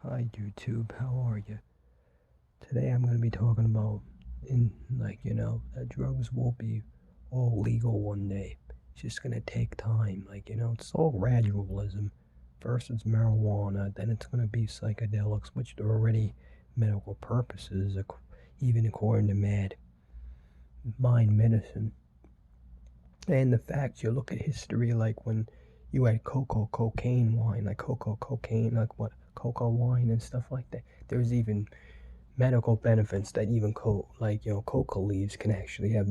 Hi YouTube, how are you? Today I'm going to be talking about that drugs will be all legal one day. It's just going to take time. It's all gradualism. First it's marijuana, then it's going to be psychedelics, which are already medical purposes, even according to mind medicine. And the fact you look at history, like when you had cocaine wine, like cocaine, like what, cocoa wine and stuff like that. There's even medical benefits that even coca leaves can actually have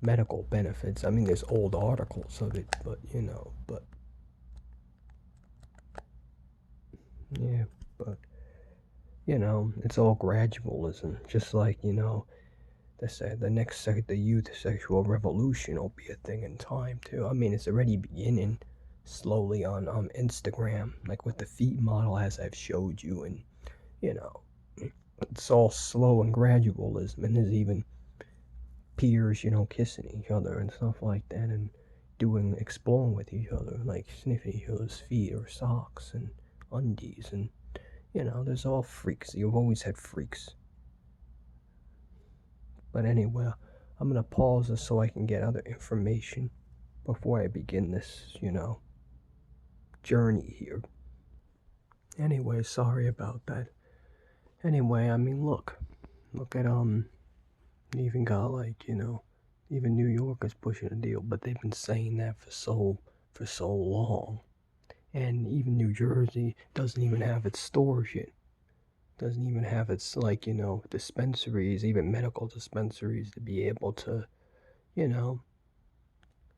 medical benefits. I mean, there's old articles of it, but yeah, but it's all gradualism. Just like the youth sexual revolution will be a thing in time too. I mean, it's already beginning slowly on Instagram, like with the feet model, as I've showed you, and you know, it's all slow and gradualism, and there's even peers, kissing each other and stuff like that, and exploring with each other, like sniffing each other's feet or socks and undies, and there's all freaks. You've always had freaks. But anyway, I'm gonna pause this so I can get other information before I begin this, journey here. Anyway, sorry about that. Anyway, I mean, look at even got even New York is pushing a deal, but they've been saying that for so long. And even New Jersey doesn't even have its stores yet. Doesn't even have its dispensaries, even medical dispensaries, to be able to,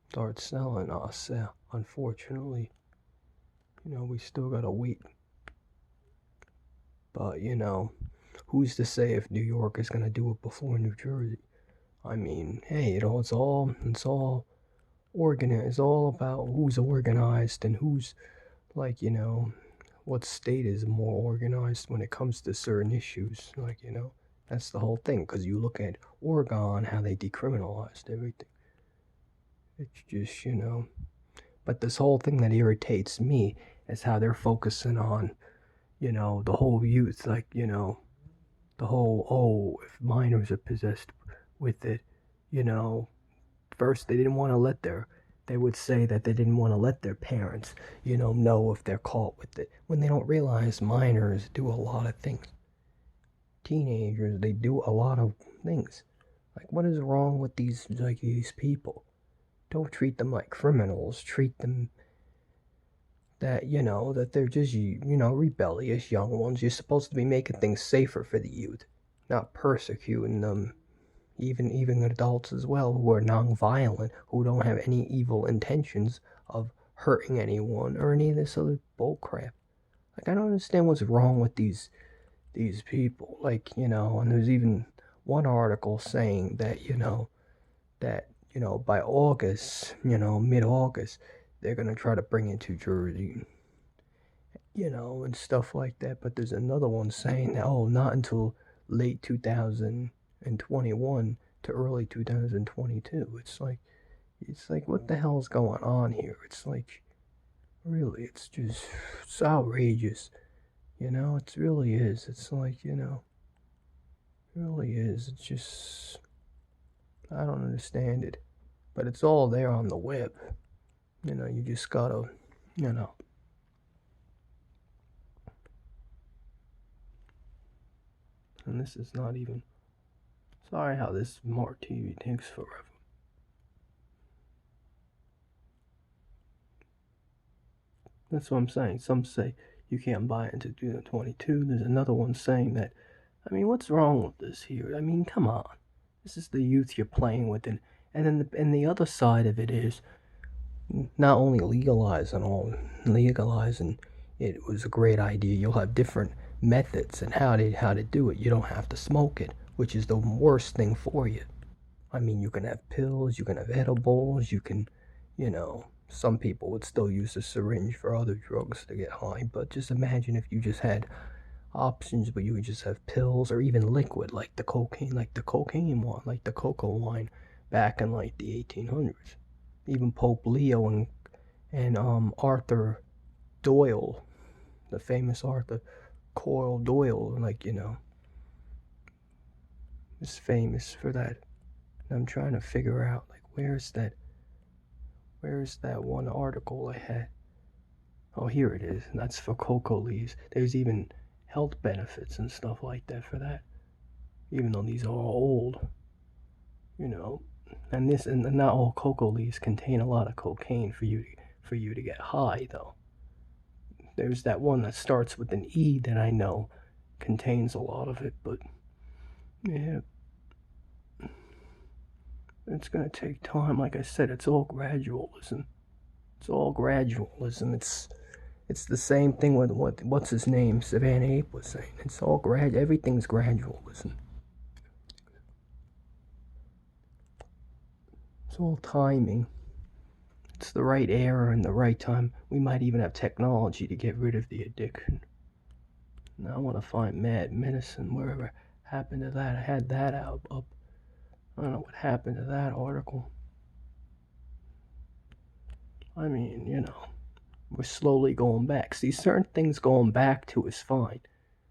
start selling us. Unfortunately, we still gotta wait. But who's to say if New York is gonna do it before New Jersey? I mean, hey, it's all organized. It's all about who's organized and who's what state is more organized when it comes to certain issues. That's the whole thing. Because you look at Oregon, how they decriminalized everything. It's just But this whole thing that irritates me is how they're focusing on the whole youth, the whole, if minors are possessed with it, first they didn't want to they would say that they didn't want to let their parents, know if they're caught with it, when they don't realize minors do a lot of things. Teenagers, they do a lot of things. Like, what is wrong with these people? Don't treat them like criminals. Treat them that that they're just rebellious young ones. You're supposed to be making things safer for the youth, not persecuting them. Even adults as well, who are non-violent, who don't have any evil intentions of hurting anyone or any of this other bullcrap. Like, I don't understand what's wrong with these people. And there's even one article saying that by August, mid-August, they're gonna try to bring it to Jersey, and stuff like that. But there's another one saying that, not until late 2021 to early 2022. It's like what the hell's going on here? It's like, really, it's outrageous. It really is. It's like, it really is. It's just, I don't understand it. But it's all there on the web. You just gotta, And this is not even. Sorry how this Smart TV takes forever. That's what I'm saying. Some say you can't buy it until 2022. There's another one saying that. I mean, what's wrong with this here? I mean, come on. This is the youth you're playing with, and then the other side of it is not only legalizing it was a great idea. You'll have different methods and how to do it. You don't have to smoke it, which is the worst thing for you. I mean, you can have pills, you can have edibles, you can, some people would still use a syringe for other drugs to get high, but just imagine if you just had options, but you would just have pills or even liquid, like the cocaine one, like the cocoa wine back in like the 1800s. Even Pope Leo and Arthur Doyle, the famous Arthur Coil Doyle, like, is famous for that. And I'm trying to figure out, like, where's that one article I had? Oh, here it is. And that's for cocoa leaves. There's even health benefits and stuff like that for that. Even though these are all old, And not all cocoa leaves contain a lot of cocaine for you to get high, though. There's that one that starts with an E that I know contains a lot of it, but yeah, it's gonna take time. Like I said, it's all gradualism. It's the same thing with what's his name, Savannah Ape was saying. It's all everything's gradualism. It's all timing. It's the right era and the right time. We might even have technology to get rid of the addiction. Now I want to find Mad Medicine, wherever happened to that. I had that up. I don't know what happened to that article. I mean, we're slowly going back. See, certain things going back to is fine.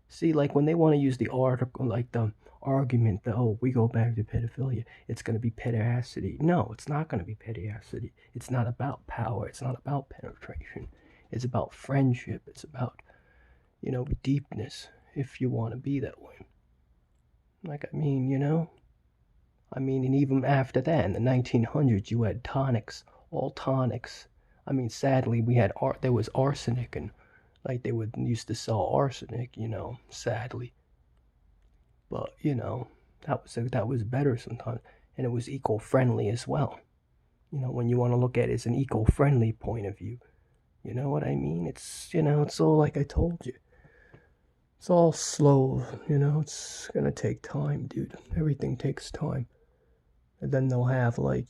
See, like when they want to use the article, like the argument that, oh, we go back to pedophilia, it's going to be pederasty. No, it's not going to be pederasty. It's not about power. It's not about penetration. It's about friendship. It's about, deepness, if you want to be that way. Like, and even after that, in the 1900s, you had tonics, all tonics. Sadly, there was arsenic, and like they would used to sell arsenic, sadly. But that was better sometimes, and it was eco-friendly as well. When you want to look at it as an eco-friendly point of view, you know what I mean? It's all like I told you. It's all slow, it's gonna take time, dude. Everything takes time. And then they'll have, like,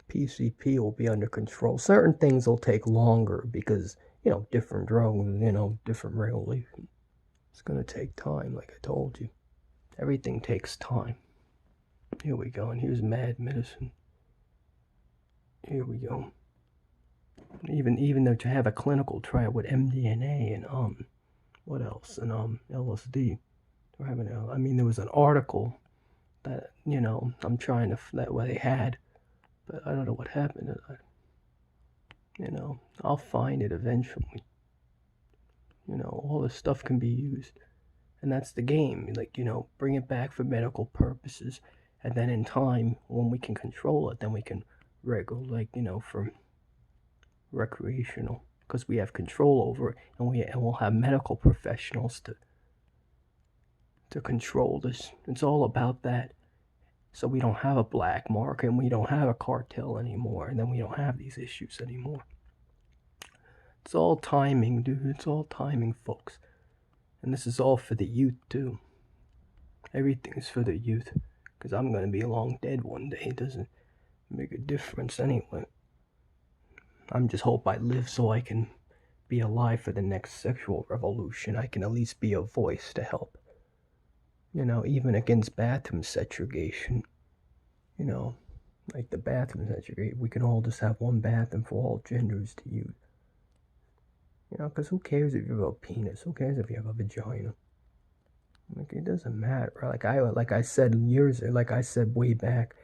PCP will be under control. Certain things will take longer because, different drugs, different regulation. It's gonna take time, like I told you. Everything takes time. Here we go, and here's Mad Medicine. Here we go. Even though to have a clinical trial with MDMA and what else? And LSD. There was an article that, I'm trying to, that way they had, but I don't know what happened to that. I'll find it eventually. All this stuff can be used. And that's the game. Like, bring it back for medical purposes. And then in time, when we can control it, then we can for recreational. Because we have control over it. And we'll have medical professionals to control this. It's all about that. So we don't have a black market and we don't have a cartel anymore. And then we don't have these issues anymore. It's all timing, dude. It's all timing, folks. And this is all for the youth, too. Everything's for the youth. Because I'm going to be long dead one day. It doesn't make a difference anyway. I'm just hope I live so I can be alive for the next sexual revolution. I can at least be a voice to help. Even against bathroom segregation. Like the bathroom segregation. We can all just have one bathroom for all genders to use. Because who cares if you have a penis? Who cares if you have a vagina? Like, it doesn't matter. Like I said way back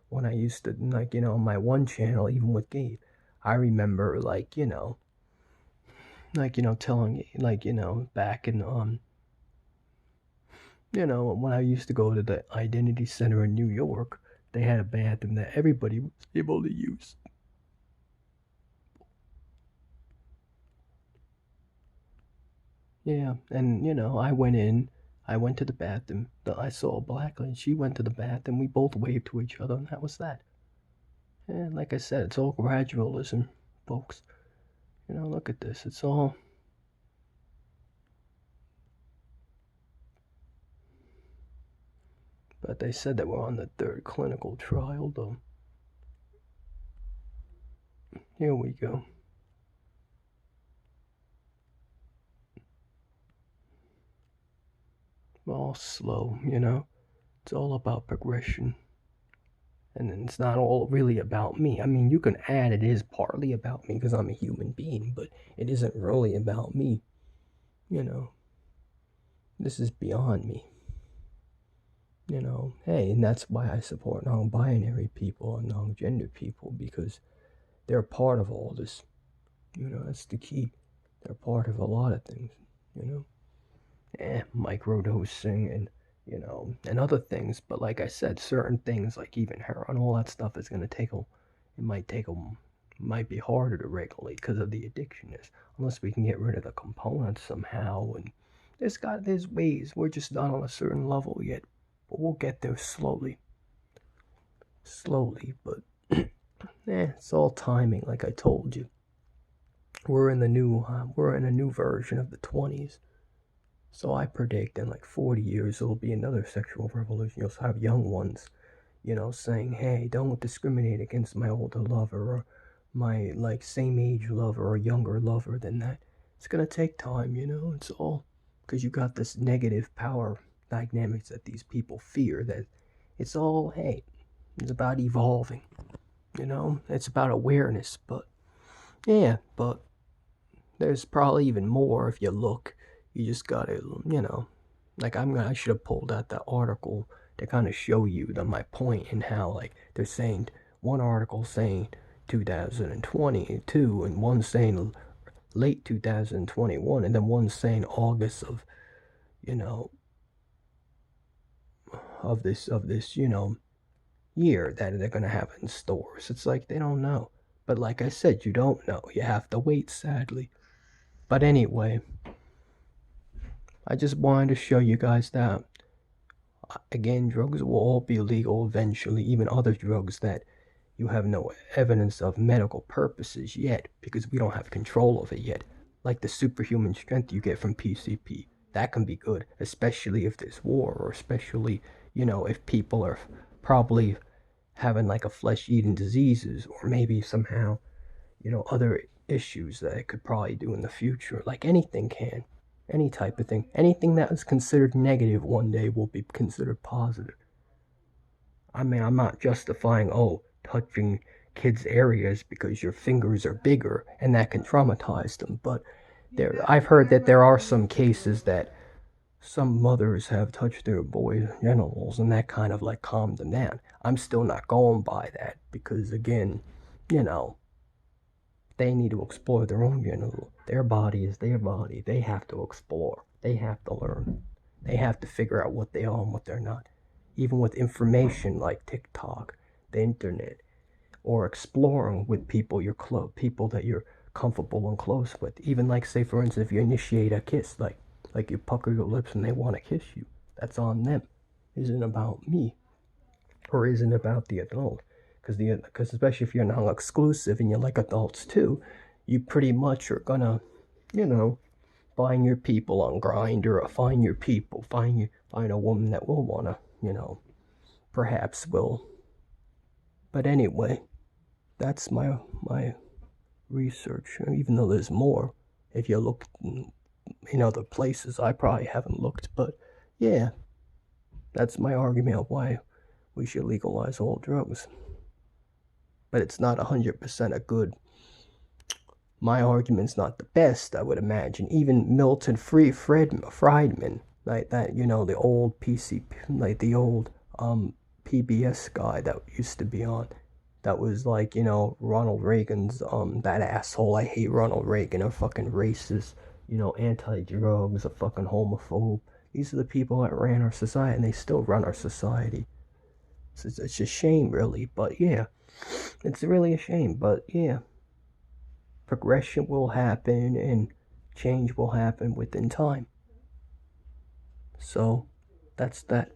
when I used to, on my one channel, even with Gabe, I remember, telling, back in, when I used to go to the Identity Center in New York, they had a bathroom that everybody was able to use. Yeah, and I went to the bathroom. I saw a black lady. She went to the bathroom. We both waved to each other, and that was that. And like I said, it's all gradualism, folks. Look at this. It's all. But they said that we're on the third clinical trial, though. Here we go. All slow, It's all about progression. And it's not all really about me. You can add it is partly about me because I'm a human being, but it isn't really about me. this is beyond me. Hey, and that's why I support non-binary people and non-gender people, because they're part of all this. That's the key. They're part of a lot of things, microdosing and other things. But like I said, certain things like even heroin, all that stuff is going to might be harder to regulate because of the addiction is, unless we can get rid of the components somehow. And there's ways. We're just not on a certain level yet, but we'll get there slowly. But it's all timing, like I told you. We're in a new version of the 20s. So I predict in like 40 years there'll be another sexual revolution. You'll have young ones, saying, "Hey, don't discriminate against my older lover or my like same age lover or younger lover than that." It's gonna take time, It's all because you got this negative power dynamics that these people fear. That it's all, hey, it's about evolving. It's about awareness. But yeah, but there's probably even more if you look. You just gotta, like I should have pulled out that article to kind of show you my point in how like they're saying one article saying 2022 and one saying late 2021 and then one saying August of of this year that they're gonna have in stores. It's like they don't know. But like I said, you don't know. You have to wait, sadly. But anyway, I just wanted to show you guys that, again, drugs will all be legal eventually, even other drugs that you have no evidence of medical purposes yet, because we don't have control of it yet. Like the superhuman strength you get from PCP. That can be good, especially if there's war, or especially, if people are probably having like a flesh-eating diseases, or maybe somehow, other issues that it could probably do in the future. Like anything can. Any type of thing. Anything that is considered negative one day will be considered positive. I mean, I'm not justifying, touching kids' areas because your fingers are bigger and that can traumatize them. But I've heard that there are some cases that some mothers have touched their boys' genitals and that kind of like calmed them down. I'm still not going by that because, again, they need to explore their own genital. Their body is their body. They have to explore. They have to learn. They have to figure out what they are and what they're not. Even with information like TikTok, the internet, or exploring with people people that you're comfortable and close with. Even like, say for instance, if you initiate a kiss, like you pucker your lips and they want to kiss you, that's on them. It isn't about me, or isn't about the adult. Because especially if you're non-exclusive and you like adults too, you pretty much are gonna, find your people on Grindr, or find your people, find a woman that will wanna, perhaps will. But anyway, that's my research. Even though there's more, if you look in other places, I probably haven't looked. But yeah, that's my argument of why we should legalize all drugs. But it's not 100% a good. My argument's not the best, I would imagine. Even Milton Friedman, like that, the old PCP, like the old PBS guy that used to be on, that was like, Ronald Reagan's that asshole. I hate Ronald Reagan, a fucking racist, anti-drugs, a fucking homophobe. These are the people that ran our society, and they still run our society. So it's a shame, really, but yeah. It's really a shame, but yeah. Progression will happen and change will happen within time. So, that's that.